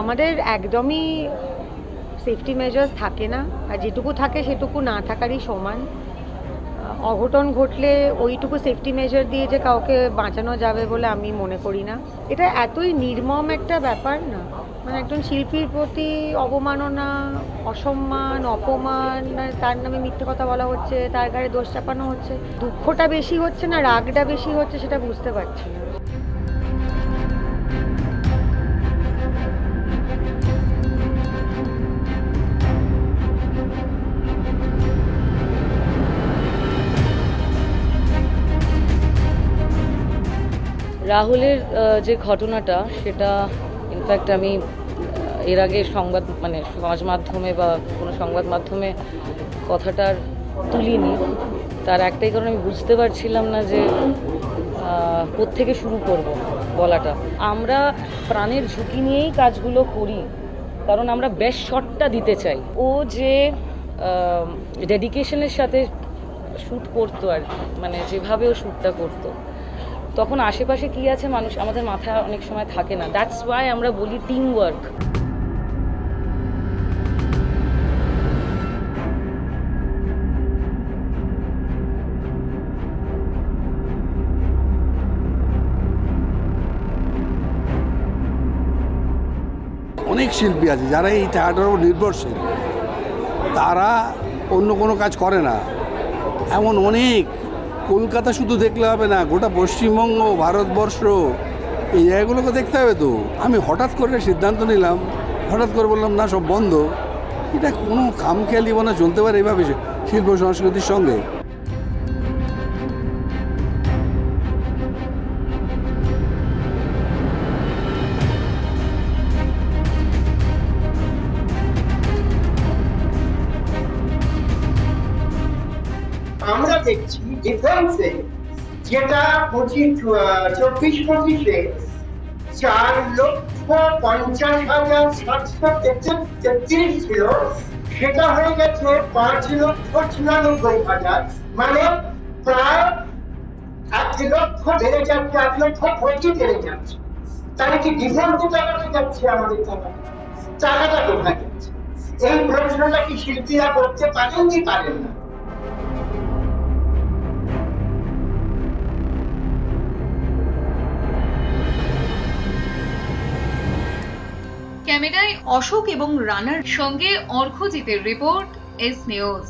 আমাদের একদমই safety measures থাকে না, আর যেটুকু থাকে সেটুকু না থাকারই সমান। অঘটন ঘটলে ওইটুকু সেফটি মেজার দিয়ে যে কাউকে বাঁচানো যাবে বলে আমি মনে করি না। এটা এতই নির্মম একটা ব্যাপার না, মানে একজন শিল্পীর প্রতি অবমাননা, অসম্মান, অপমান, তার নামে মিথ্যে কথা বলা হচ্ছে, তার গায়ে দোষ চাপানো হচ্ছে। দুঃখটা বেশি হচ্ছে না রাগটা বেশি হচ্ছে সেটা বুঝতে পারছি না। রাহুলের যে ঘটনাটা, সেটা ইনফ্যাক্ট আমি এর আগে সমাজ মাধ্যমে বা কোনো সংবাদ মাধ্যমে কথাটার তুলিনি। তার একটাই কারণ, আমি বুঝতে পারছিলাম না যে কোত্থেকে শুরু করব বলাটা। আমরা প্রাণের ঝুঁকি নিয়েই কাজগুলো করি, কারণ আমরা বেস্ট শটটা দিতে চাই। ও যে ডেডিকেশনের সাথে শ্যুট করতো আর মানে যেভাবে ও শ্যুটটা করতো, তখন আশেপাশে কি আছে মানুষ আমাদের মাথায় অনেক সময় থাকে না। দ্যাটস ওয়াই আমরা বলি টিম ওয়ার্ক। অনেক শিল্পী আছে যারা এই থিয়েটারের উপর নির্ভরশীল, তারা অন্য কোনো কাজ করে না। এমন অনেক, কলকাতা শুধু দেখলে হবে না, গোটা পশ্চিমবঙ্গ, ভারতবর্ষ, এই জায়গাগুলোকে দেখতে হবে। তো আমি হঠাৎ করে সিদ্ধান্ত নিলাম, হঠাৎ করে বললাম না সব বন্ধ। এটা কোনো খামখেয়ালি মনে চলতে পারে এইভাবে শিল্প সংস্কৃতির সঙ্গে? আমরা দেখছি ডিফেন্সে যেটা 24-25-এ 4,50,733 ছিল, সেটা হয়ে গেছে 5,96,000, মানে প্রায় 1,00,000 বেড়ে যাচ্ছে, 1,20,000 বেড়ে যাচ্ছে। তাহলে কি ডিফেন্সে টাকাটা যাচ্ছে? আমাদের টাকাটা কোথায় যাচ্ছে? এই প্রশ্নটা কি শিল্পীরা করতে পারেন কি পারেন না? ক্যামেরায় অশোক এবং রানার সঙ্গে অর্ঘ্যজিতের রিপোর্ট, এস নিউজ।